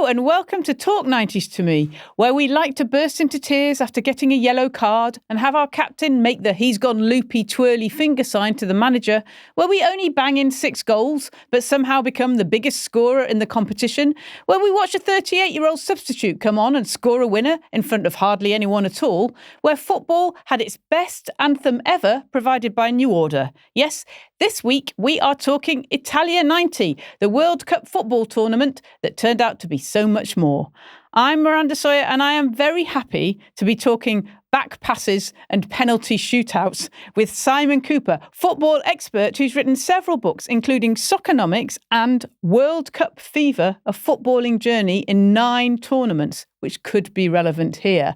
and welcome to Talk 90s to Me, where we like to burst into tears after getting a yellow card and have our captain make the he's gone loopy twirly finger sign to the manager, where we only bang in 6 goals but somehow become the biggest scorer in the competition, where we watch a 38-year-old substitute come on and score a winner in front of hardly anyone at all, where football had its best anthem ever provided by New Order. Yes, this week we are talking Italia 90, the World Cup football tournament that turned out to be so much more. I'm Miranda Sawyer and I am very happy to be talking back passes and penalty shootouts with Simon Kuper, football expert who's written several books including Soccernomics and World Cup Fever, a footballing journey in 9 tournaments, which could be relevant here.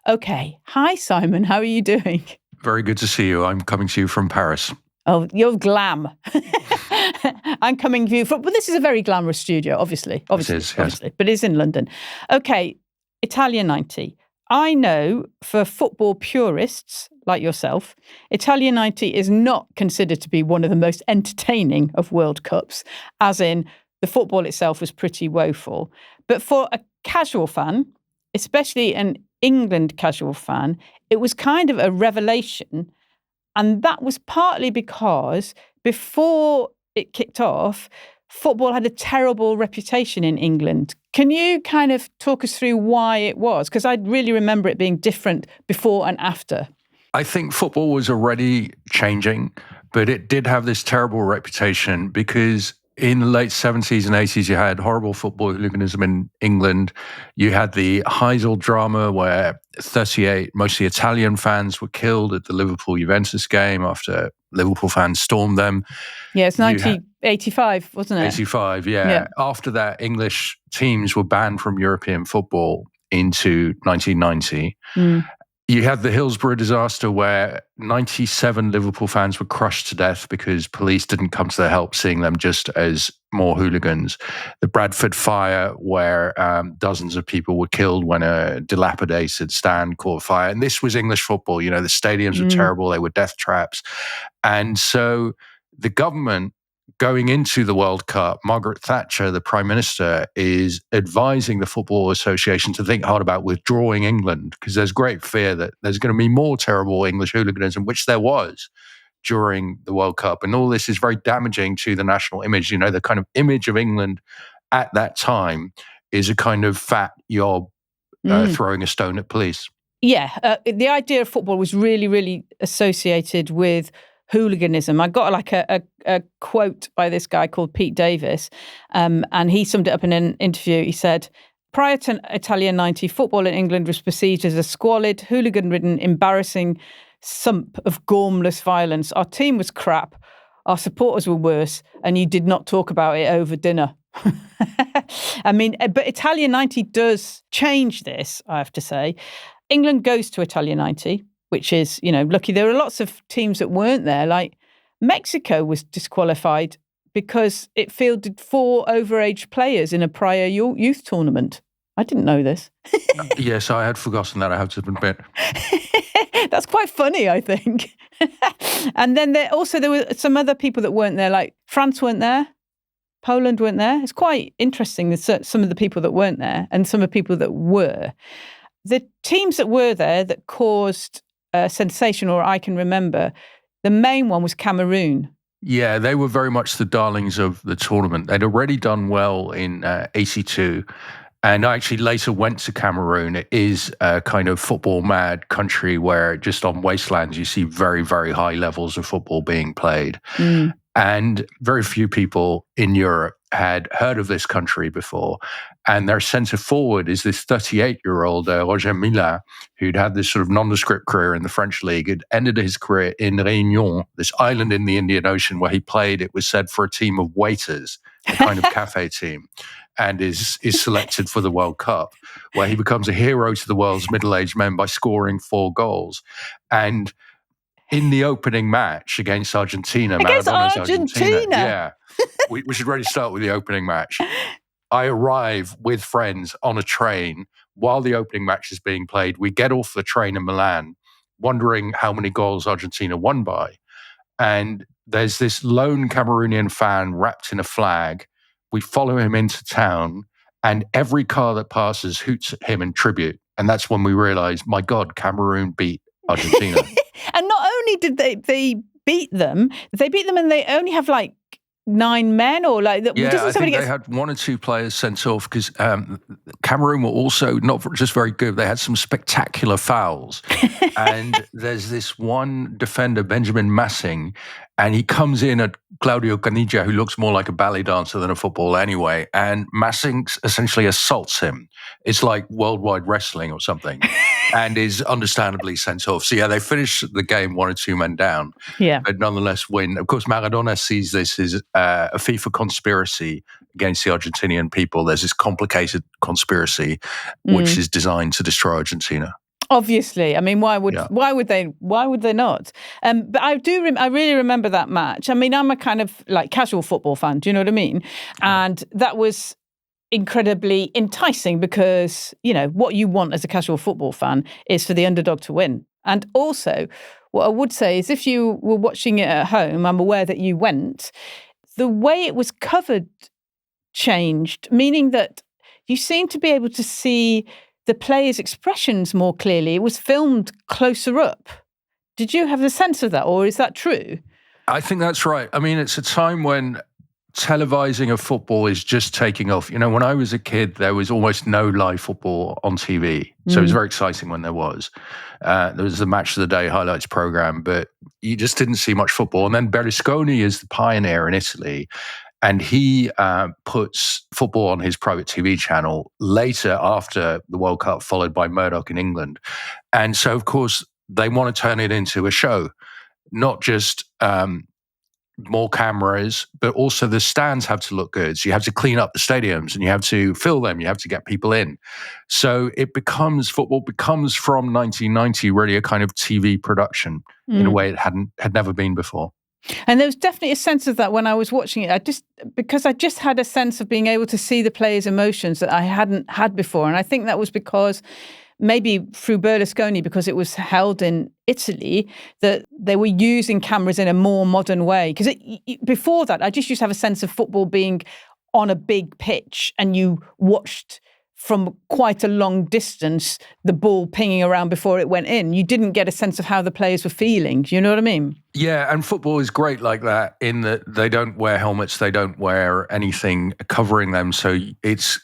Okay, hi Simon, how are you doing? Very good to see you. I'm coming to you from Paris. Oh, you're glam. I'm coming to you from... But this is a very glamorous studio, obviously. Obviously, yes. But it's in London. Okay, Italia 90. I know for football purists like yourself, Italia 90 is not considered to be one of the most entertaining of World Cups, as in the football itself was pretty woeful. But for a casual fan, especially an England casual fan, it was kind of a revelation. And that was partly because before it kicked off, football had a terrible reputation in England. Can you kind of talk us through why it was? Because I really remember it being different before and after. I think football was already changing, but it did have this terrible reputation because in the late 70s and 80s, you had horrible football hooliganism in England. You had the Heysel drama where 38 mostly Italian fans were killed at the Liverpool-Juventus game after Liverpool fans stormed them. Yeah, it's 1985, wasn't it? 85, yeah. After that, English teams were banned from European football into 1990. You had the Hillsborough disaster where 97 Liverpool fans were crushed to death because police didn't come to their help, seeing them just as more hooligans. The Bradford fire where dozens of people were killed when a dilapidated stand caught fire. And this was English football. You know, the stadiums were terrible. They were death traps. And so the government going into the World Cup, Margaret Thatcher, the Prime Minister, is advising the Football Association to think hard about withdrawing England because there's great fear that there's going to be more terrible English hooliganism, which there was during the World Cup. And all this is very damaging to the national image. You know, the kind of image of England at that time is a kind of fat yob throwing a stone at police. Yeah, the idea of football was really, really associated with hooliganism. I got like a quote by this guy called Pete Davis, and he summed it up in an interview. He said, prior to Italia 90, football in England was perceived as a squalid, hooligan-ridden, embarrassing sump of gormless violence. Our team was crap, our supporters were worse, and you did not talk about it over dinner. I mean, but Italia 90 does change this, I have to say. England goes to Italia 90, which is, you know, lucky. There were lots of teams that weren't there. Like Mexico was disqualified because it fielded 4 overage players in a prior youth tournament. I didn't know this. Yes, I had forgotten that, I have to admit. That's quite funny, I think. And then there were some other people that weren't there, like France weren't there, Poland weren't there. It's quite interesting, that some of the people that weren't there and some of the people that were. The teams that were there that caused sensation, or I can remember, the main one was Cameroon. Yeah, they were very much the darlings of the tournament. They'd already done well in 82, and I actually later went to Cameroon. It is a kind of football-mad country where just on wastelands you see very, very high levels of football being played. And very few people in Europe had heard of this country before. And their centre forward is this 38-year-old Roger Milla, who'd had this sort of nondescript career in the French league, had ended his career in Réunion, this island in the Indian Ocean where he played, it was said, for a team of waiters, a kind of cafe team, and is selected for the World Cup, where he becomes a hero to the world's middle-aged men by scoring 4 goals. And in the opening match against Argentina, Maradona's Argentina. Yeah, we should really start with the opening match. I arrive with friends on a train while the opening match is being played. We get off the train in Milan, wondering how many goals Argentina won by. And there's this lone Cameroonian fan wrapped in a flag. We follow him into town, and every car that passes hoots at him in tribute. And that's when we realized, my God, Cameroon beat Argentina. And not only did they beat them and they only have like 9 men, or like yeah, I think they had 1 or 2 players sent off because Cameroon were also not just very good. They had some spectacular fouls. And there's this one defender, Benjamin Massing, and he comes in at Claudio Caniggia, who looks more like a ballet dancer than a footballer anyway, and Massing essentially assaults him. It's like worldwide wrestling or something, and is understandably sent off. So yeah, they finish the game 1 or 2 men down, but nonetheless win. Of course, Maradona sees this as a FIFA conspiracy against the Argentinian people. There's this complicated conspiracy which is designed to destroy Argentina. Obviously, I mean, why would they not? But I really remember that match. I mean, I'm a kind of like casual football fan. Do you know what I mean? And that was incredibly enticing because, you know, what you want as a casual football fan is for the underdog to win. And also, what I would say is if you were watching it at home, I'm aware that you went, the way it was covered changed, meaning that you seem to be able to see the players' expressions more clearly. It was filmed closer up. Did you have the sense of that, or is that true? I think that's right. I mean, it's a time when televising of football is just taking off. You know, when I was a kid, there was almost no live football on TV. So it was very exciting when there was. There was the Match of the Day highlights program, but you just didn't see much football. And then Berlusconi is the pioneer in Italy. And he puts football on his private TV channel later after the World Cup, followed by Murdoch in England. And so, of course, they want to turn it into a show, not just more cameras, but also the stands have to look good. So you have to clean up the stadiums and you have to fill them. You have to get people in. So football becomes from 1990 really a kind of TV production in a way it had never been before. And there was definitely a sense of that when I was watching it. Because I just had a sense of being able to see the players' emotions that I hadn't had before. And I think that was because maybe through Berlusconi, because it was held in Italy, that they were using cameras in a more modern way. Because before that, I just used to have a sense of football being on a big pitch and you watched from quite a long distance the ball pinging around before it went in. You didn't get a sense of how the players were feeling. Do you know what I mean? Yeah, and football is great like that in that they don't wear helmets, they don't wear anything covering them. So it's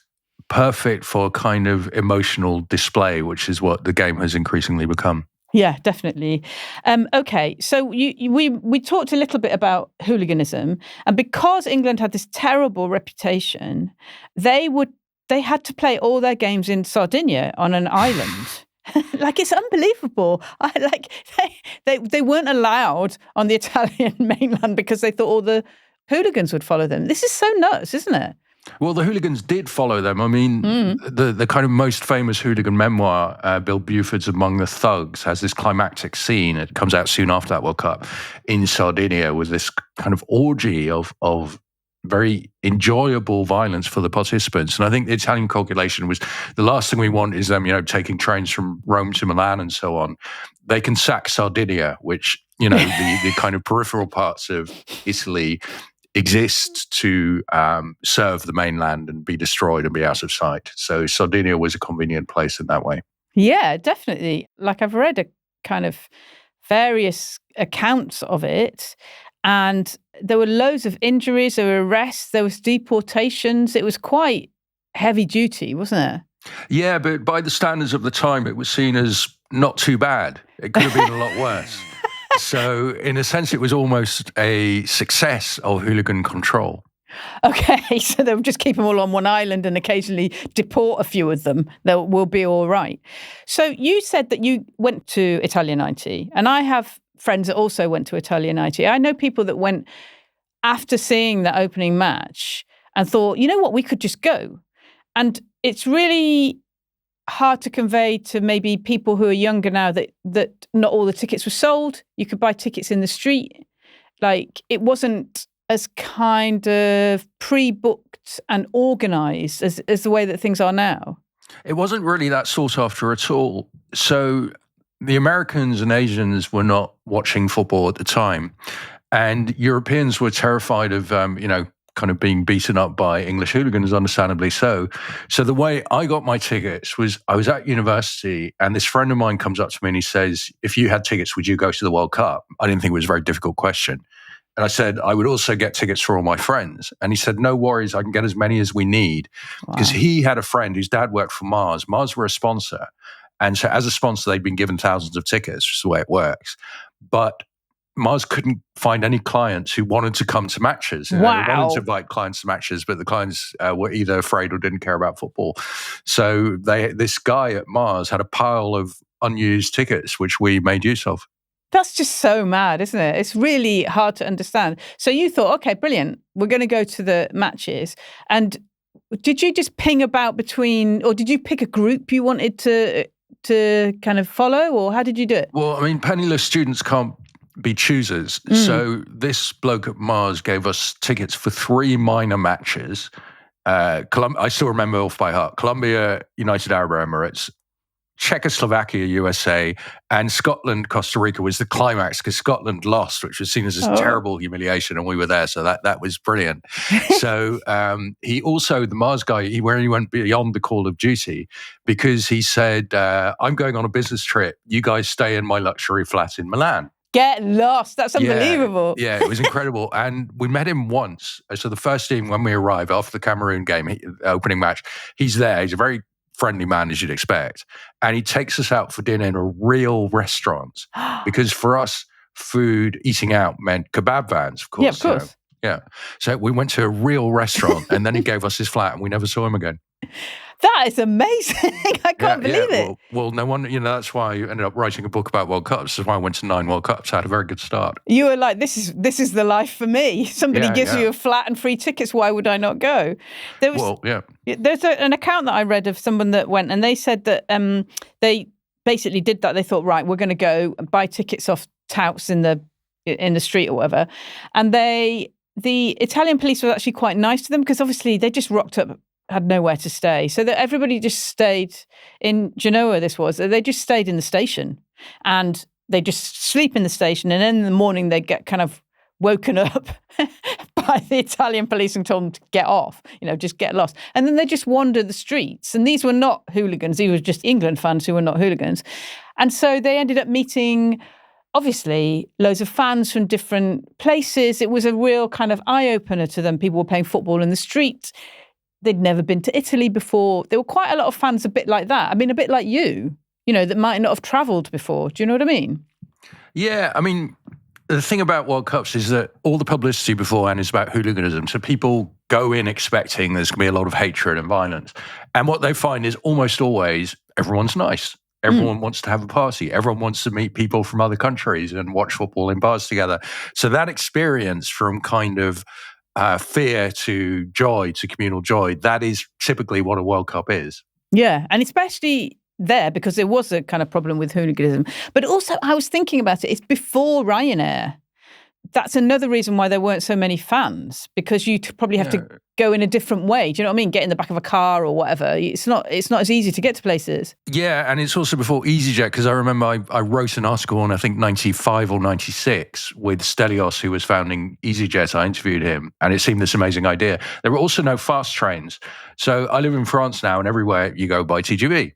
perfect for kind of emotional display, which is what the game has increasingly become. Yeah, definitely. Okay, so we talked a little bit about hooliganism, and because England had this terrible reputation, they had to play all their games in Sardinia on an island. Like, it's unbelievable. They weren't allowed on the Italian mainland because they thought all the hooligans would follow them. This is so nuts, isn't it? Well, the hooligans did follow them. I mean, the kind of most famous hooligan memoir, Bill Buford's Among the Thugs, has this climactic scene. It comes out soon after that World Cup in Sardinia with this kind of orgy of very enjoyable violence for the participants. And I think the Italian calculation was the last thing we want is them, taking trains from Rome to Milan and so on. They can sack Sardinia, which, the kind of peripheral parts of Italy exist to serve the mainland and be destroyed and be out of sight. So Sardinia was a convenient place in that way. Yeah, definitely. Like, I've read a kind of various accounts of it, and there were loads of injuries, there were arrests, there was deportations. It was quite heavy duty, wasn't it? Yeah, but by the standards of the time, it was seen as not too bad. It could have been a lot worse. So in a sense, it was almost a success of hooligan control. Okay, so they'll just keep them all on one island and occasionally deport a few of them. We'll be all right. So you said that you went to Italia 90, and I have friends that also went to Italia 90. I know people that went after seeing that opening match and thought, you know what, we could just go. And it's really hard to convey to maybe people who are younger now that not all the tickets were sold. You could buy tickets in the street. Like, it wasn't as kind of pre-booked and organised as the way that things are now. It wasn't really that sought after at all. So the Americans and Asians were not watching football at the time. And Europeans were terrified of, kind of being beaten up by English hooligans, understandably so. So the way I got my tickets was I was at university, and this friend of mine comes up to me and he says, if you had tickets, would you go to the World Cup? I didn't think it was a very difficult question. And I said, I would also get tickets for all my friends. And he said, no worries, I can get as many as we need. Because he had a friend whose dad worked for Mars. Mars were a sponsor. And so as a sponsor, they'd been given thousands of tickets, which is the way it works. But Mars couldn't find any clients who wanted to come to matches. They wanted to invite clients to matches, but the clients were either afraid or didn't care about football. So this guy at Mars had a pile of unused tickets, which we made use of. That's just so mad, isn't it? It's really hard to understand. So you thought, okay, brilliant. We're going to go to the matches. And did you just ping about between, or did you pick a group you wanted to kind of follow, or how did you do it? Well, I mean, penniless students can't be choosers. So this bloke at Mars gave us tickets for 3 minor matches. I still remember off by heart. Colombia, United Arab Emirates, Czechoslovakia, USA, and Scotland, Costa Rica was the climax because Scotland lost, which was seen as a terrible humiliation, and we were there, so that was brilliant. So he also, the Mars guy, he went beyond the call of duty because he said, I'm going on a business trip. You guys stay in my luxury flat in Milan. Get lost. That's unbelievable. Yeah, it was incredible. And we met him once. So the first team, when we arrived after the Cameroon game, opening match, he's there. He's a very friendly man, as you'd expect. And he takes us out for dinner in a real restaurant. Because for us, eating out meant kebab vans, of course. Yeah, of course. So we went to a real restaurant and then he gave us his flat and we never saw him again. That is amazing. I can't believe it. Well, no wonder, that's why I ended up writing a book about World Cups. That's why I went to 9 World Cups. I had a very good start. You were like, this is the life for me. Somebody gives you a flat and free tickets. Why would I not go? There's an account that I read of someone that went, and they said that they basically did that. They thought, right, we're going to go and buy tickets off touts in the street or whatever. And the Italian police were actually quite nice to them because obviously they just rocked up, had nowhere to stay. So that everybody just stayed in Genoa, they just stayed in the station and they just sleep in the station. And then in the morning they get kind of woken up by the Italian police and told them to get off, just get lost. And then they just wander the streets. And these were not hooligans. These were just England fans who were not hooligans. And so they ended up meeting, obviously, loads of fans from different places. It was a real kind of eye-opener to them. People were playing football in the street. They'd never been to Italy before. There were quite a lot of fans a bit like that. I mean, a bit like you, that might not have travelled before. Do you know what I mean? Yeah, I mean, the thing about World Cups is that all the publicity beforehand is about hooliganism. So people go in expecting there's going to be a lot of hatred and violence. And what they find is almost always everyone's nice. Everyone wants to have a party. Everyone wants to meet people from other countries and watch football in bars together. So that experience from kind of fear to joy, to communal joy, that is typically what a World Cup is. Yeah, and especially there because there was a kind of problem with hooliganism. But also, I was thinking about it, it's before Ryanair. That's another reason why there weren't so many fans, because you probably have to go in a different way. Do you know what I mean? Get in the back of a car or whatever. It's not as easy to get to places. Yeah, and it's also before EasyJet, because I remember I wrote an article on, I think, 95 or 96 with Stelios, who was founding EasyJet. I interviewed him, and it seemed this amazing idea. There were also no fast trains. So I live in France now, and everywhere you go by TGV.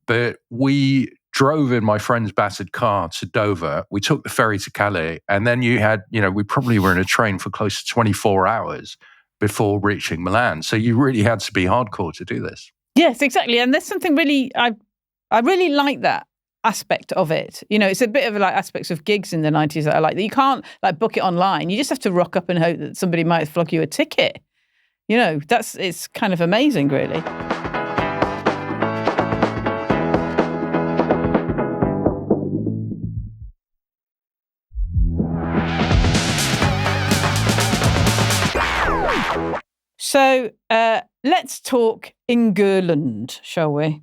But we drove in my friend's battered car to Dover. We took the ferry to Calais. And then we probably were in a train for close to 24 hours before reaching Milan. So you really had to be hardcore to do this. Yes, exactly. And there's something really, I really like that aspect of it. It's a bit of like aspects of gigs in the 90s that I like. That you can't like book it online. You just have to rock up and hope that somebody might flog you a ticket. It's kind of amazing, really. So let's talk England, shall we?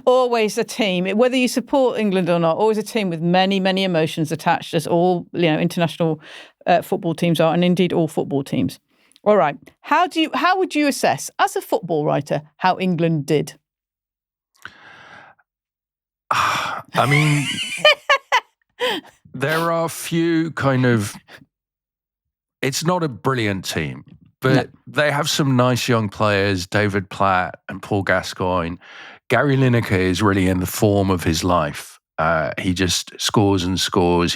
Always a team, whether you support England or not, always a team with many, many emotions attached, as all international football teams are, and indeed all football teams. All right. How would you assess, as a football writer, how England did? I mean, there are a few kind of... It's not a brilliant team. But they have some nice young players, David Platt and Paul Gascoigne. Gary Lineker is really in the form of his life. He just scores and scores.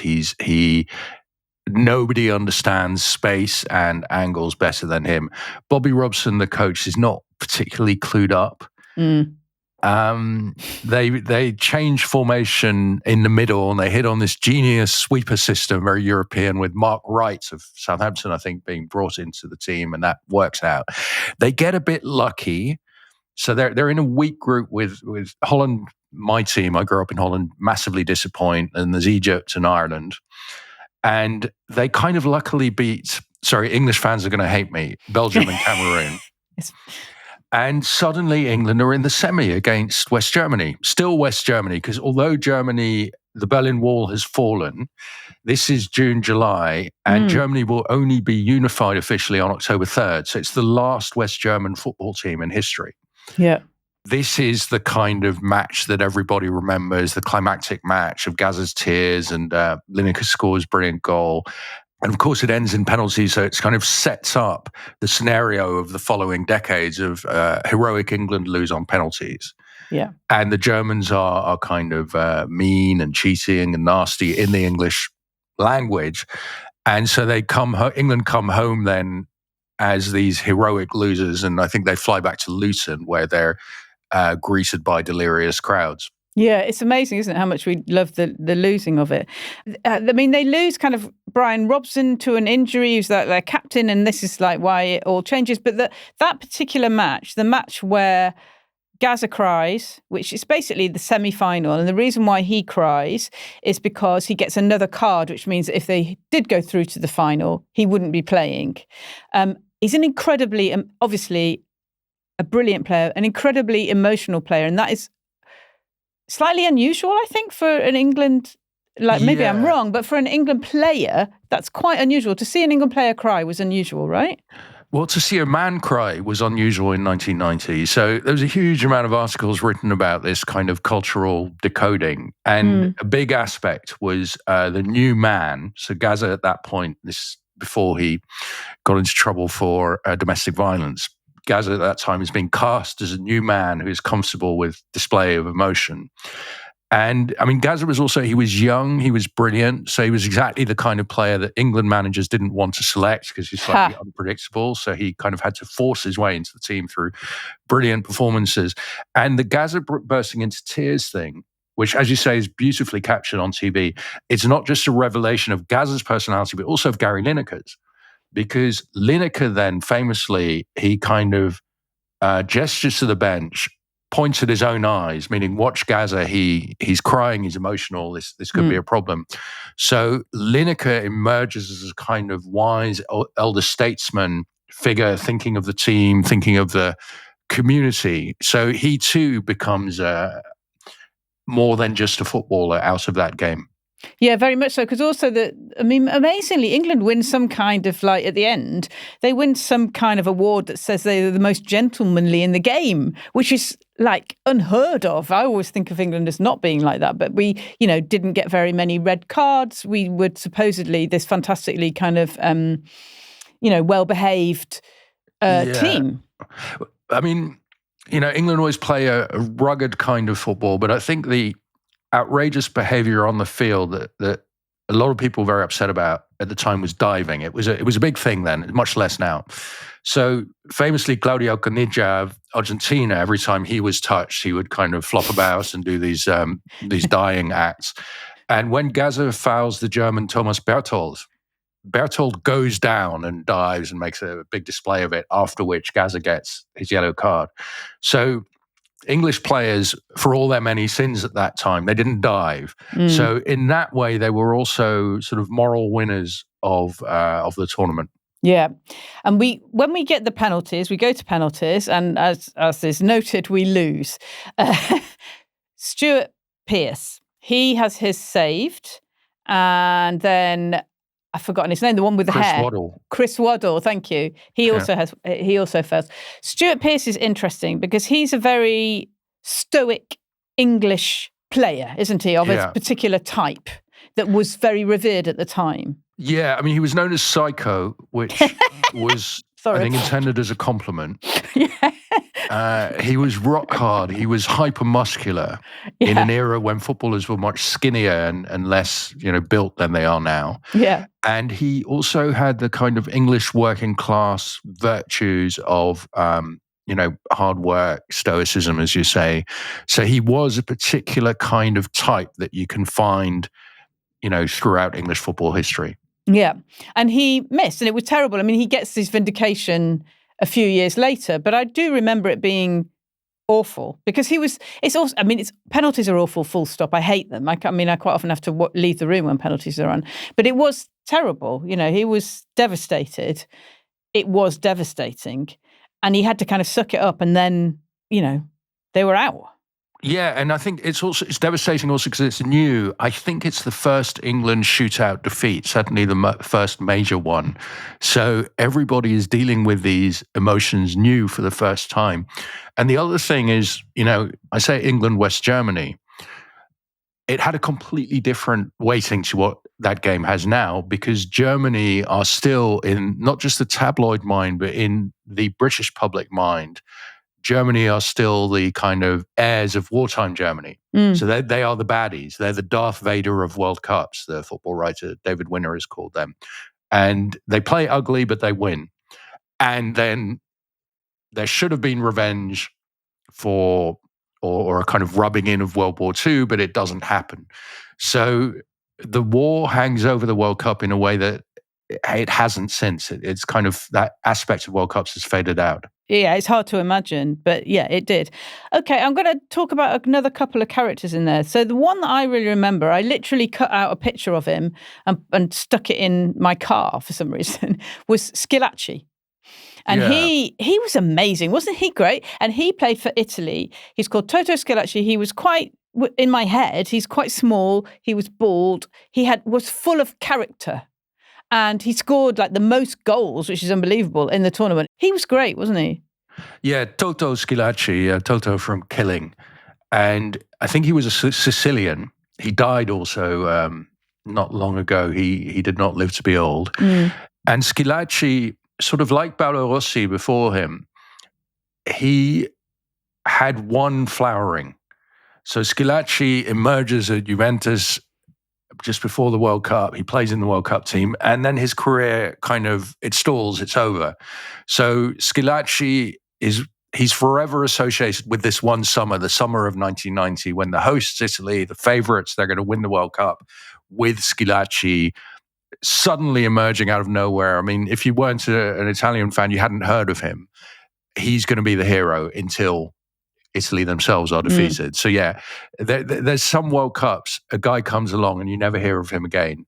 Nobody understands space and angles better than him. Bobby Robson, the coach, is not particularly clued up. They change formation in the middle and they hit on this genius sweeper system, very European, with Mark Wright of Southampton, I think, being brought into the team, and that works out. They get a bit lucky. So they're in a weak group with Holland, my team. I grew up in Holland, massively disappoint, and there's Egypt and Ireland. And they kind of luckily beat, English fans are going to hate me, Belgium and Cameroon. Yes. And suddenly England are in the semi against West Germany. Still West Germany, because although Germany, the Berlin Wall has fallen, this is June, July, and Germany will only be unified officially on October 3rd. So it's the last West German football team in history. Yeah. This is the kind of match that everybody remembers, the climactic match of Gazza's tears, and Lineker scores a brilliant goal. And of course, it ends in penalties, so it kind of sets up the scenario of the following decades of heroic England lose on penalties. Yeah. And the Germans are kind of mean and cheating and nasty in the English language. And so England come home then as these heroic losers, and I think they fly back to Luton where they're greeted by delirious crowds. Yeah, it's amazing, isn't it, how much we love the losing of it. I mean, they lose kind of Brian Robson to an injury, who's their captain, and this is like why it all changes. But that particular match, the match where Gazza cries, which is basically the semi-final, and the reason why he cries is because he gets another card, which means that if they did go through to the final, he wouldn't be playing. He's an incredibly, obviously, a brilliant player, an incredibly emotional player, and that is slightly unusual, I think, for an England, maybe I'm wrong, but for an England player, that's quite unusual. To see an England player cry was unusual, right? Well, to see a man cry was unusual in 1990. So there was a huge amount of articles written about this kind of cultural decoding. And a big aspect was the new man. So Gazza at that point, this before he got into trouble for domestic violence, Gazza at that time is being cast as a new man who is comfortable with display of emotion. And I mean, Gazza he was young, he was brilliant. So he was exactly the kind of player that England managers didn't want to select because he's slightly unpredictable. So he kind of had to force his way into the team through brilliant performances. And the Gazza bursting into tears thing, which, as you say, is beautifully captured on TV, it's not just a revelation of Gazza's personality, but also of Gary Lineker's. Because Lineker then famously, he kind of gestures to the bench, points at his own eyes, meaning watch Gazza, he's crying, he's emotional, this could be a problem. So Lineker emerges as a kind of wise elder statesman figure, thinking of the team, thinking of the community. So he too becomes more than just a footballer out of that game. Yeah, very much so. Because also, amazingly, England wins some kind of, at the end, they win some kind of award that says they're the most gentlemanly in the game, which is unheard of. I always think of England as not being like that, but we, didn't get very many red cards. We were supposedly this fantastically kind of, well-behaved team. I mean, England always play a rugged kind of football, but I think the outrageous behavior on the field that a lot of people were very upset about at the time was diving. It was a big thing then, much less now. So famously, Claudio Caniggia of Argentina, every time he was touched, he would kind of flop about and do these dying acts. And when Gazza fouls the German Thomas Berthold goes down and dives and makes a big display of it, after which Gazza gets his yellow card. So English players, for all their many sins at that time, they didn't dive. So in that way, they were also sort of moral winners of the tournament. Yeah. And when we get the penalties, we go to penalties, and as is noted, we lose. Stuart Pearce, he has his saved, and then I've forgotten his name, the one with the hair. Chris Waddle, thank you. He also fails. Stuart Pearce is interesting because he's a very stoic English player, isn't he, of a particular type that was very revered at the time. Yeah, I mean, he was known as Psycho, which was Sorry. I think intended as a compliment. Yeah. He was rock hard. He was hyper-muscular in an era when footballers were much skinnier and less, built than they are now. Yeah. And he also had the kind of English working class virtues of, hard work, stoicism, as you say. So he was a particular kind of type that you can find, throughout English football history. Yeah. And he missed, and it was terrible. I mean, he gets his vindication a few years later, but I do remember it being awful because penalties are awful, full stop. I hate them. I quite often have to leave the room when penalties are on, but it was terrible. He was devastated. It was devastating. And he had to kind of suck it up, and then, they were out. Yeah, and I think it's devastating also because it's new. I think it's the first England shootout defeat, certainly the first major one. So everybody is dealing with these emotions new for the first time. And the other thing is, I say England, West Germany. It had a completely different weighting to what that game has now because Germany are still in not just the tabloid mind, but in the British public mind. Germany are still the kind of heirs of wartime Germany. So they are the baddies. They're the Darth Vader of World Cups, the football writer David Winner has called them. And they play ugly, but they win. And then there should have been revenge for or a kind of rubbing in of World War II, but it doesn't happen. So the war hangs over the World Cup in a way that it hasn't since. It's kind of that aspect of World Cups has faded out. Yeah, it's hard to imagine, but yeah, it did. Okay, I'm going to talk about another couple of characters in there. So the one that I really remember, I literally cut out a picture of him and stuck it in my car for some reason, was Schillaci. And he was amazing. Wasn't he great? And he played for Italy. He's called Toto Schillaci. He was quite, in my head, he's quite small. He was bald. Was full of character. And he scored like the most goals, which is unbelievable, in the tournament. He was great, wasn't he? Yeah, Toto Schillaci, Toto from Killing. And I think he was a Sicilian. He died also not long ago. He did not live to be old. And Schillaci, sort of like Paolo Rossi before him, he had one flowering. So Schillaci emerges at Juventus just before the World Cup. He plays in the World Cup team, and then his career it stalls, it's over. So Schillaci he's forever associated with this one summer, the summer of 1990, when the hosts, Italy, the favorites, they're going to win the World Cup, with Schillaci suddenly emerging out of nowhere. I mean, if you weren't an Italian fan, you hadn't heard of him. He's going to be the hero until Italy themselves are defeated. So yeah, there's some World Cups, a guy comes along and you never hear of him again.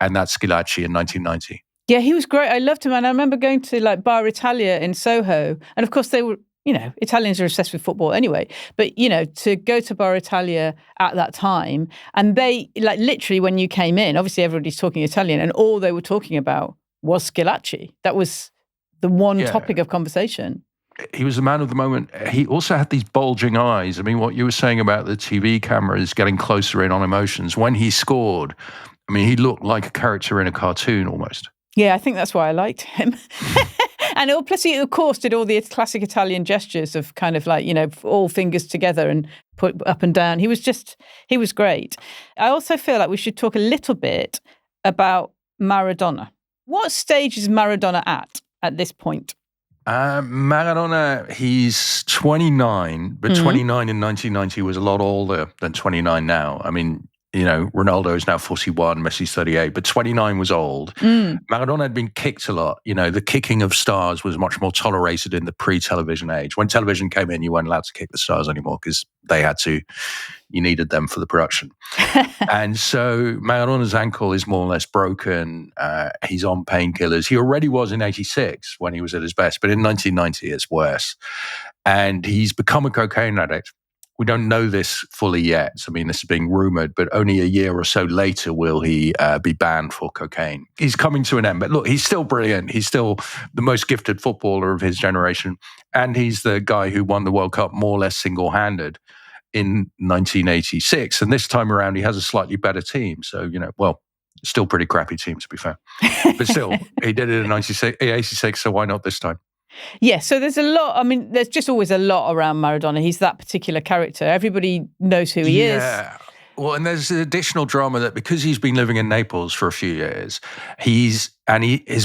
And that's Schillaci in 1990. Yeah, he was great. I loved him. And I remember going to like Bar Italia in Soho. And of course they were, Italians are obsessed with football anyway. But, to go to Bar Italia at that time, and they, like literally when you came in, obviously everybody's talking Italian, and all they were talking about was Schillaci. That was the one topic of conversation. He was the man of the moment. He also had these bulging eyes. I mean, what you were saying about the TV cameras getting closer in on emotions. When he scored, I mean, he looked like a character in a cartoon almost. Yeah, I think that's why I liked him. And plus he, of course, did all the classic Italian gestures of kind of like, all fingers together and put up and down. He was great. I also feel like we should talk a little bit about Maradona. What stage is Maradona at this point? Maradona, he's 29, but 29 in 1990 was a lot older than 29 now. I mean, Ronaldo is now 41, Messi's 38, but 29 was old. Maradona had been kicked a lot. The kicking of stars was much more tolerated in the pre-television age. When television came in, you weren't allowed to kick the stars anymore because they had to. You needed them for the production. And so Maradona's ankle is more or less broken. He's on painkillers. He already was in 86 when he was at his best, but in 1990 it's worse. And he's become a cocaine addict. We don't know this fully yet. I mean, this is being rumored, but only a year or so later will he be banned for cocaine. He's coming to an end. But look, he's still brilliant. He's still the most gifted footballer of his generation. And he's the guy who won the World Cup more or less single-handed in 1986. And this time around, he has a slightly better team. So, Still pretty crappy team, to be fair. But still, he did it in 86, so why not this time? Yeah, so there's a lot. I mean, there's just always a lot around Maradona. He's that particular character. Everybody knows who he is. Yeah. Well, and there's additional drama that because he's been living in Naples for a few years, his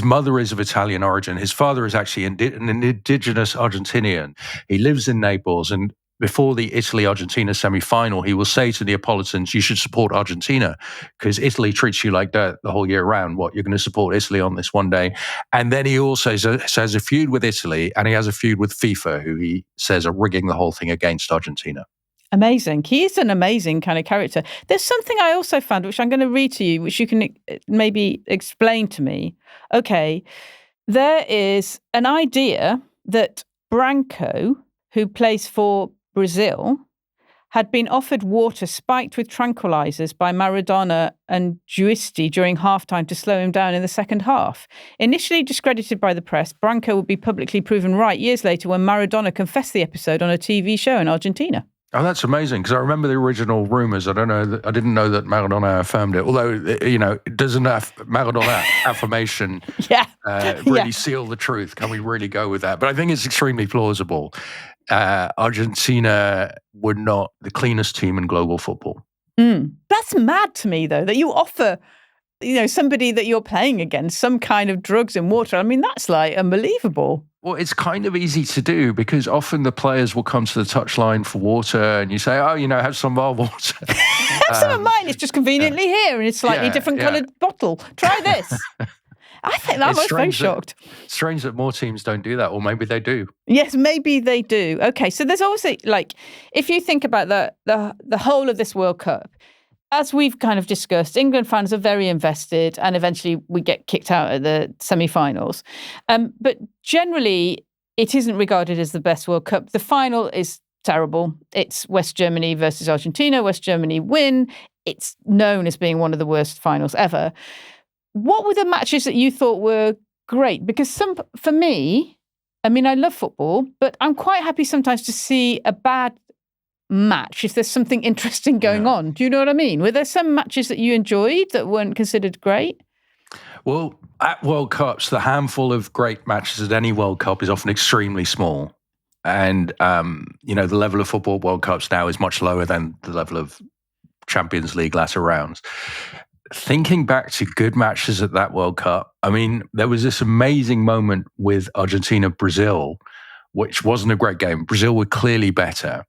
mother is of Italian origin. His father is actually an indigenous Argentinian. He lives in Naples, and before the Italy-Argentina semi-final, he will say to Neapolitans, you should support Argentina because Italy treats you like dirt the whole year round. What, you're going to support Italy on this one day? And then he also has a feud with Italy, and he has a feud with FIFA, who he says are rigging the whole thing against Argentina. Amazing. He is an amazing kind of character. There's something I also found, which I'm going to read to you, which you can maybe explain to me. Okay, there is an idea that Branco, who plays for Brazil, had been offered water spiked with tranquilizers by Maradona and Giusti during halftime to slow him down in the second half. Initially discredited by the press, Branco would be publicly proven right years later when Maradona confessed the episode on a TV show in Argentina. Oh, that's amazing, because I remember the original rumours. I didn't know that Maradona affirmed it, although, doesn't Maradona affirmation really seal the truth? Can we really go with that? But I think it's extremely plausible. Argentina were not the cleanest team in global football. That's mad to me, though, that you offer, somebody that you're playing against some kind of drugs and water. I mean, that's like unbelievable. Well, it's kind of easy to do because often the players will come to the touchline for water and you say, have some of our water. Have some of mine. It's just conveniently here and it's slightly different coloured bottle. Try this. I think that was very shocked. Strange that more teams don't do that, or maybe they do. Yes, maybe they do. Okay, so there's also, if you think about the whole of this World Cup, as we've kind of discussed, England fans are very invested and eventually we get kicked out at the semi-finals. But generally, it isn't regarded as the best World Cup. The final is terrible. It's West Germany versus Argentina. West Germany win. It's known as being one of the worst finals ever. What were the matches that you thought were great? Because for me, I mean, I love football, but I'm quite happy sometimes to see a bad match if there's something interesting going on. Do you know what I mean? Were there some matches that you enjoyed that weren't considered great? Well, at World Cups, the handful of great matches at any World Cup is often extremely small. And, the level of football at World Cups now is much lower than the level of Champions League latter rounds. Thinking back to good matches at that World Cup, I mean, there was this amazing moment with Argentina-Brazil, which wasn't a great game. Brazil were clearly better.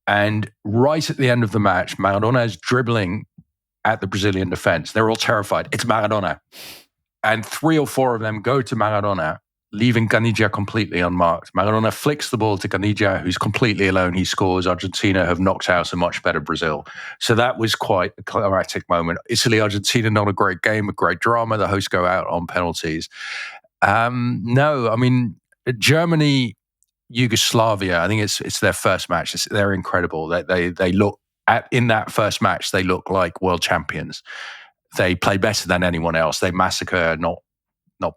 And right at the end of the match, Maradona is dribbling at the Brazilian defense. They're all terrified. It's Maradona. And 3 or 4 of them go to Maradona, leaving Caniggia completely unmarked. Maradona flicks the ball to Caniggia, who's completely alone. He scores. Argentina have knocked out a much better Brazil. So that was quite a climactic moment. Italy-Argentina, not a great game, a great drama. The hosts go out on penalties. No, I mean, Germany, Yugoslavia, I think it's their first match. They're incredible. They look in that first match, they look like world champions. They play better than anyone else. They massacre not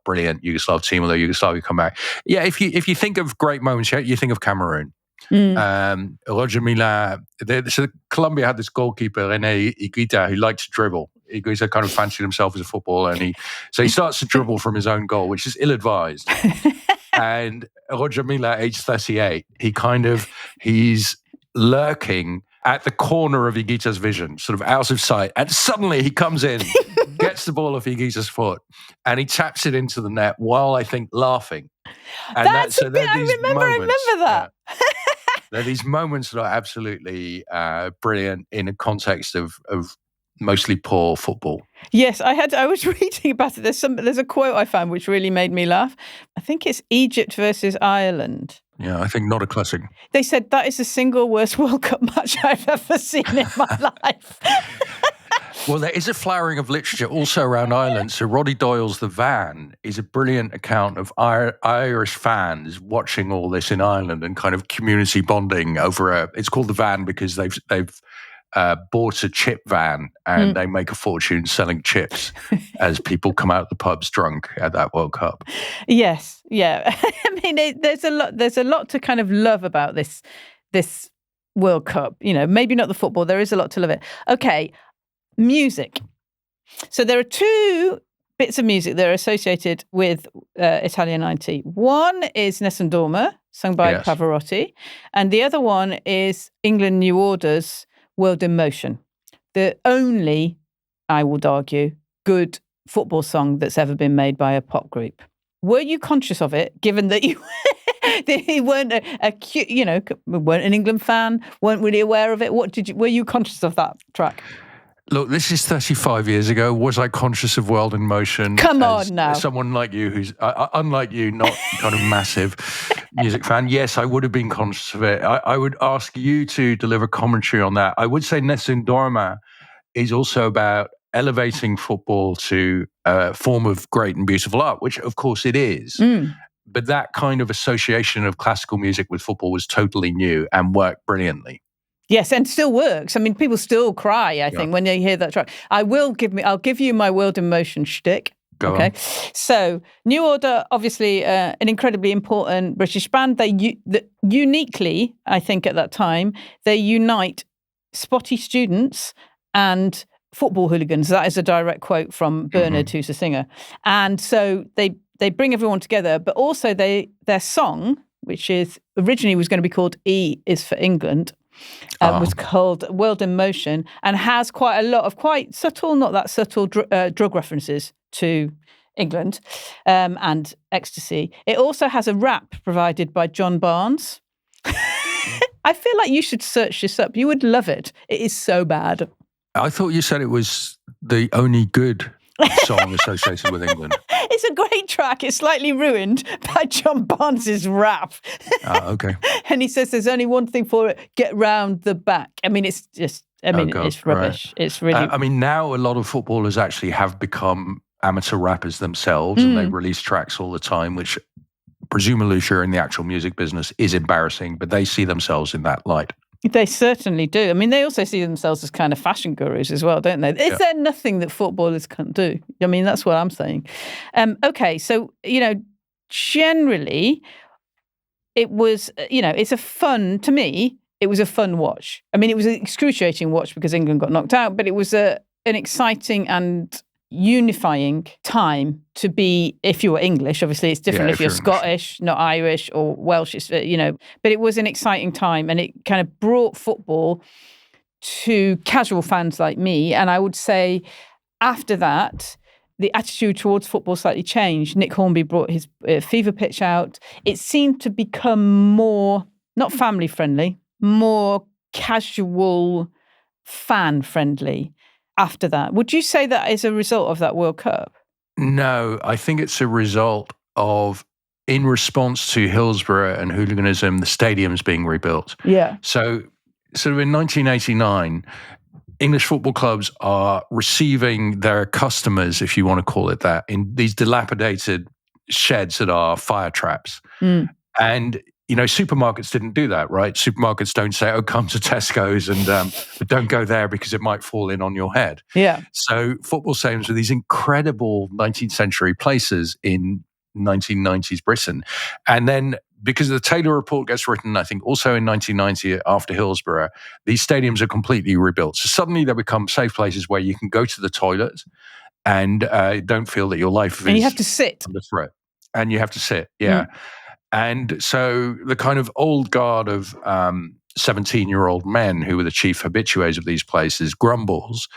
brilliant Yugoslav team, although Yugoslavia come back. Yeah, if you think of great moments, you think of Cameroon. Roger Mila. So Colombia had this goalkeeper, René Higuita, who liked to dribble. Higuita kind of fancied himself as a footballer, and he starts to dribble from his own goal, which is ill-advised. And Roger Mila, age 38, he's lurking at the corner of Higuita's vision, sort of out of sight. And suddenly he comes in, gets the ball off Higuita's foot, and he taps it into the net while, I think, laughing. And I remember that. There are these moments that are absolutely brilliant in a context of mostly poor football. Yes, I was reading about it. There's a quote I found which really made me laugh. I think it's Egypt versus Ireland. Yeah, I think not a classic. They said that is the single worst World Cup match I've ever seen in my life. Well, there is a flowering of literature also around Ireland. So Roddy Doyle's The Van is a brilliant account of Irish fans watching all this in Ireland and kind of community bonding over it's called The Van because they've bought a chip van and they make a fortune selling chips as people come out of the pubs drunk at that World Cup. Yes, yeah. I mean, there's a lot to kind of love about this World Cup. Maybe not the football. There is a lot to love it. Okay, music. So there are two bits of music that are associated with Italia 90. One is Nessun Dorma, sung by Pavarotti, and the other one is England New Order's World in Motion, the only, I would argue, good football song that's ever been made by a pop group. Were you conscious of it, given that you weren't weren't an England fan, weren't really aware of it? Were you conscious of that track? Look, this is 35 years ago. Was I conscious of World in Motion? Come on now. Someone like you who's, unlike you, not kind of massive music fan. Yes, I would have been conscious of it. I would ask you to deliver commentary on that. I would say Nessun Dorma is also about elevating football to a form of great and beautiful art, which of course it is. But that kind of association of classical music with football was totally new and worked brilliantly. Yes, and still works. I mean, people still cry, I think, when they hear that track. I'll give you my World in Motion shtick. Go on. So New Order, obviously an incredibly important British band. They uniquely, I think at that time, they unite spotty students and football hooligans. That is a direct quote from Bernard, who's the singer. And so they bring everyone together, but also their song, which is originally was going to be called E is for England, was called World in Motion, and has quite a lot of quite subtle, not that subtle, drug references to England and ecstasy. It also has a rap provided by John Barnes. I feel like you should search this up. You would love it. It is so bad. I thought you said it was the only good song associated with England. It's a great track. It's slightly ruined by John Barnes's rap. Okay. And he says there's only one thing for it: get round the back. I mean, it's just. It's rubbish. Right. It's really. Now a lot of footballers actually have become amateur rappers themselves, and they release tracks all the time, which presumably, if you're in the actual music business, is embarrassing. But they see themselves in that light. They certainly do. I mean, they also see themselves as kind of fashion gurus as well, don't they? Is there nothing that footballers can't do? I mean, that's what I'm saying. Okay, so, generally, it was, it's a fun, to me, it was a fun watch. I mean, it was an excruciating watch because England got knocked out, but it was an exciting and unifying time to be, if you were English. Obviously it's different if you're Scottish, not Irish or Welsh, but it was an exciting time, and it kind of brought football to casual fans like me. And I would say after that, the attitude towards football slightly changed. Nick Hornby brought his Fever Pitch out. It seemed to become more, not family friendly, more casual, fan friendly. After that, would you say that is a result of that World Cup? No, I think it's a result of, in response to Hillsborough and hooliganism, the stadiums being rebuilt. Yeah. So sort of in 1989, English football clubs are receiving their customers, if you want to call it that, in these dilapidated sheds that are fire traps. And supermarkets didn't do that, right? Supermarkets don't say, "Oh, come to Tesco's and but don't go there because it might fall in on your head." Yeah. So football stadiums were these incredible 19th century places in 1990s Britain. And then because the Taylor Report gets written, I think also in 1990 after Hillsborough, these stadiums are completely rebuilt. So suddenly they become safe places where you can go to the toilet and don't feel that your life is... And you have to sit. ...under threat. And you have to sit, yeah. And so the kind of old guard of 17-year-old men who were the chief habitués of these places grumbles,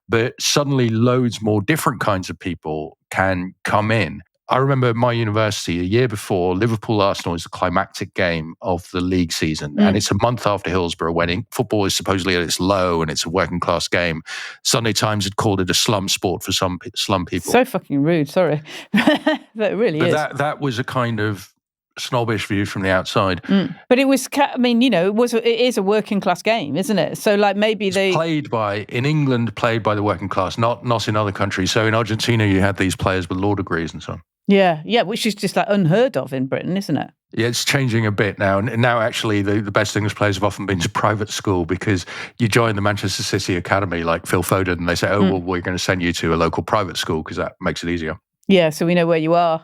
but suddenly loads more different kinds of people can come in. I remember at my university, a year before, Liverpool-Arsenal is the climactic game of the league season. And it's a month after Hillsborough, when football is supposedly at its low and it's a working-class game. Sunday Times had called it a slum sport for some slum people. So fucking rude, sorry. But it really is. That was a kind of snobbish view from the outside. But it was, it is a working class game, isn't it? So maybe in England, played by the working class, not in other countries. So in Argentina, you had these players with law degrees and so on. Yeah, which is just unheard of in Britain, isn't it? Yeah, it's changing a bit now. And now actually the best English players have often been to private school, because you join the Manchester City Academy like Phil Foden and they say, well, we're going to send you to a local private school because that makes it easier. Yeah, so we know where you are.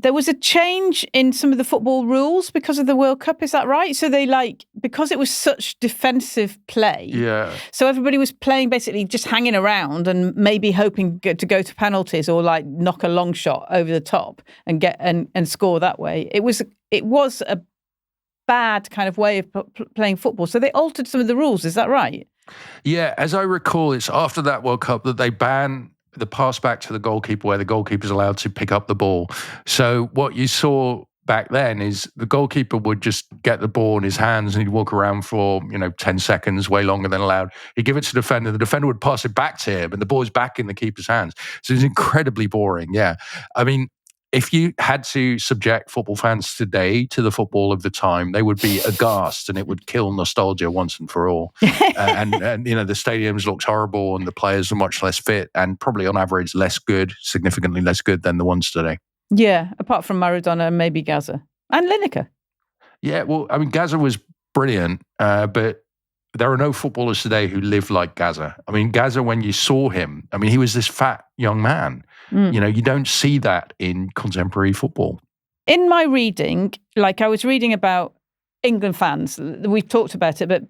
there was a change in some of the football rules because of the World Cup. Is that right? So because it was such defensive play. Yeah. So everybody was playing basically just hanging around and maybe hoping to go to penalties or like knock a long shot over the top and get and score that way. It was a bad kind of way of playing football. So they altered some of the rules. Is that right? Yeah. As I recall, it's after that World Cup that they ban the pass back to the goalkeeper where the goalkeeper's allowed to pick up the ball. So what you saw back then is the goalkeeper would just get the ball in his hands and he'd walk around for, 10 seconds, way longer than allowed. He'd give it to the defender. The defender would pass it back to him and the ball is back in the keeper's hands. So it's incredibly boring. Yeah. I mean, if you had to subject football fans today to the football of the time, they would be aghast and it would kill nostalgia once and for all. And the stadiums looked horrible and the players were much less fit and probably on average less good, significantly less good than the ones today. Yeah, apart from Maradona and maybe Gazza. And Lineker. Yeah, well, I mean, Gazza was brilliant, but there are no footballers today who live like Gazza. I mean, Gazza, when you saw him, he was this fat young man. You don't see that in contemporary football. In my reading, I was reading about England fans. We've talked about it, but,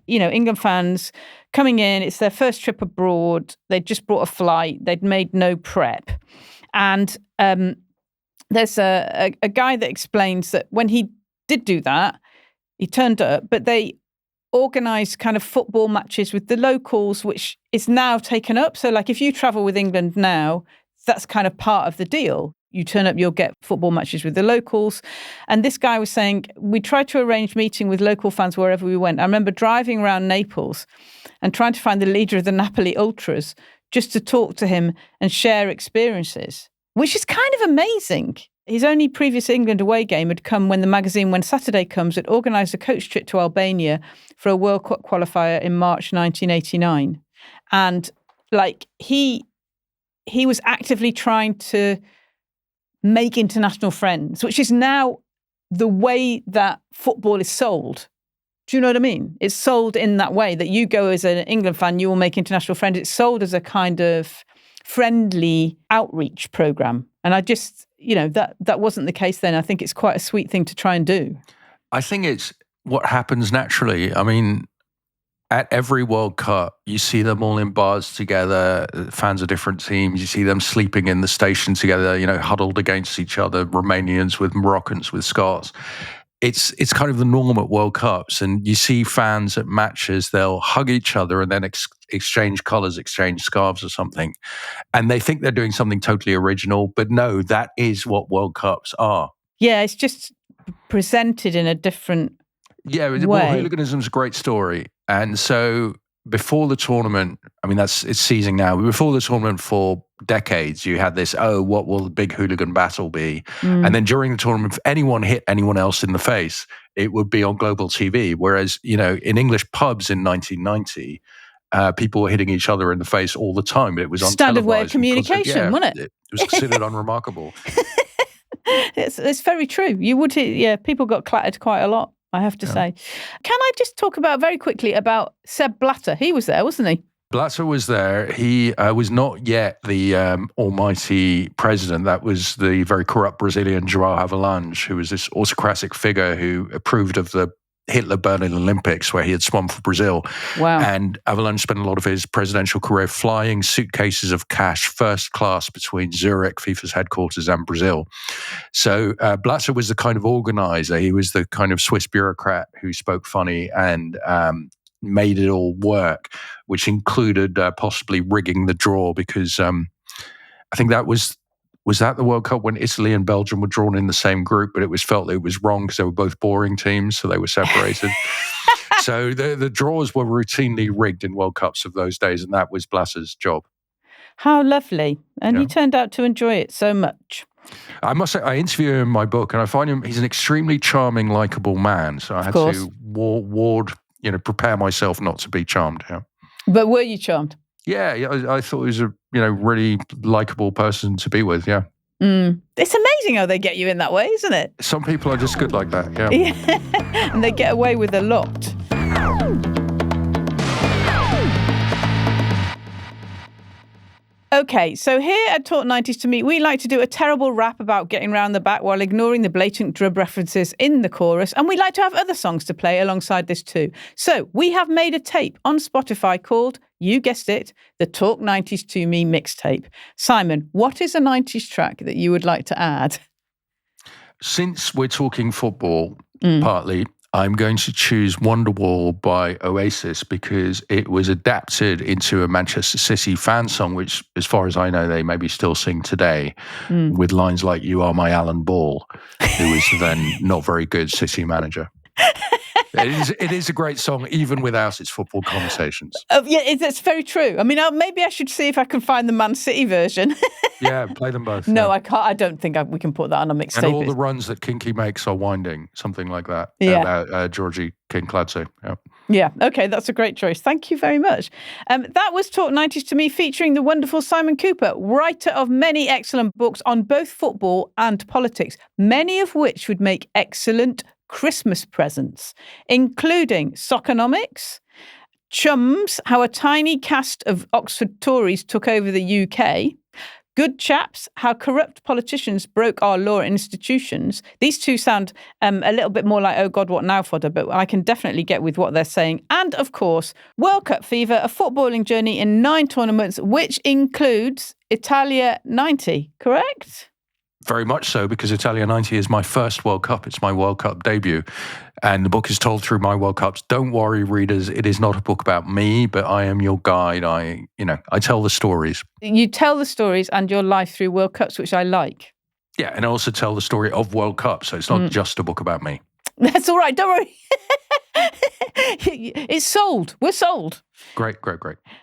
England fans coming in, it's their first trip abroad. They'd just bought a flight. They'd made no prep. And there's a guy that explains that when he did do that, he turned up, but they organised kind of football matches with the locals, which is now taken up. So if you travel with England now, that's kind of part of the deal. You turn up, you'll get football matches with the locals. And this guy was saying, we tried to arrange meeting with local fans wherever we went. I remember driving around Naples and trying to find the leader of the Napoli Ultras just to talk to him and share experiences, which is kind of amazing. His only previous England away game had come when the magazine When Saturday Comes had organised a coach trip to Albania for a World Cup qualifier in March 1989. And he was actively trying to make international friends, which is now the way that football is sold. Do you know what I mean? It's sold in that way that you go as an England fan, you will make international friends. It's sold as a kind of friendly outreach program. And I just, that wasn't the case then. I think it's quite a sweet thing to try and do. I think it's what happens naturally. I mean, at every World Cup, you see them all in bars together, fans of different teams. You see them sleeping in the station together, huddled against each other, Romanians with Moroccans with Scots. It's kind of the norm at World Cups. And you see fans at matches, they'll hug each other and then exchange colours, exchange scarves or something. And they think they're doing something totally original. But no, that is what World Cups are. Yeah, it's just presented in a different way. Well, hooliganism's a great story. And so before the tournament, it's ceasing now, but before the tournament for decades, you had this, what will the big hooligan battle be? And then during the tournament, if anyone hit anyone else in the face, it would be on global TV. Whereas, in English pubs in 1990, people were hitting each other in the face all the time. It was on standard way of communication, wasn't it? It was considered unremarkable. It's very true. You would hit, people got clattered quite a lot, I have to say. Can I just talk very quickly about Sepp Blatter? He was there, wasn't he? Blatter was there. He was not yet the almighty president. That was the very corrupt Brazilian João Havelange, who was this autocratic figure who approved of the Hitler Berlin Olympics, where he had swum for Brazil. Wow. And Havelange spent a lot of his presidential career flying suitcases of cash first class between Zurich, FIFA's headquarters, and Brazil. So Blatter was the kind of organizer. He was the kind of Swiss bureaucrat who spoke funny and made it all work, which included possibly rigging the draw because I think that was that the World Cup when Italy and Belgium were drawn in the same group, but it was felt that it was wrong because they were both boring teams, so they were separated. So the draws were routinely rigged in World Cups of those days, and that was Blatter's job. How lovely. And he turned out to enjoy it so much. I must say, I interview him in my book, and I find he's an extremely charming, likable man. So I had to prepare myself not to be charmed. Yeah. But were you charmed? Yeah, I thought he was a really likable person to be with. Yeah. It's amazing how they get you in that way, isn't it? Some people are just good like that. Yeah. And they get away with a lot. Okay, so here at Talk 90s to Me, we like to do a terrible rap about getting round the back while ignoring the blatant drub references in the chorus, and we like to have other songs to play alongside this too. So we have made a tape on Spotify called, you guessed it, the Talk 90s to Me mixtape. Simon, what is a 90s track that you would like to add? Since we're talking football, partly, I'm going to choose Wonderwall by Oasis because it was adapted into a Manchester City fan song, which, as far as I know, they maybe still sing today, with lines like, "You are my Alan Ball," who was then not very good City manager. It is a great song, even without its football connotations. Yeah, that's very true. I mean, maybe I should see if I can find the Man City version. Yeah, play them both. No, yeah. I can't. I don't think we can put that on a mixtape. And all the runs that Kinky makes are winding, something like that. Yeah. About Georgie King-Cladso. Yeah. Yeah, okay, that's a great choice. Thank you very much. That was Talk 90s to Me, featuring the wonderful Simon Kuper, writer of many excellent books on both football and politics, many of which would make excellent Christmas presents, including Soccernomics, Chums, How a Tiny Cast of Oxford Tories Took Over the UK, Good Chaps, How Corrupt Politicians Broke Our Law Institutions. These two sound a little bit more like Oh God, What Now fodder, but I can definitely get with what they're saying. And of course, World Cup Fever, a footballing journey in 9 tournaments, which includes Italia 90, correct? Very much so, because Italia 90 is my first World Cup. It's my World Cup debut. And the book is told through my World Cups. Don't worry, readers. It is not a book about me, but I am your guide. I tell the stories. You tell the stories and your life through World Cups, which I like. Yeah, and I also tell the story of World Cups. So it's not just a book about me. That's all right. Don't worry. It's sold. We're sold. Great.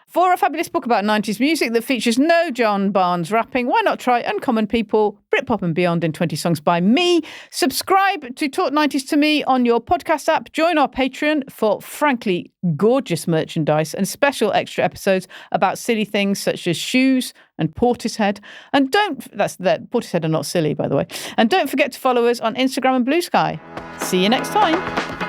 For a fabulous book about 90s music that features no John Barnes rapping, why not try Uncommon People, Britpop and Beyond in 20 songs by me? Subscribe to Talk 90s to Me on your podcast app. Join our Patreon for frankly gorgeous merchandise and special extra episodes about silly things such as shoes and Portishead. And Portishead are not silly, by the way. And don't forget to follow us on Instagram and Blue Sky. See you next time.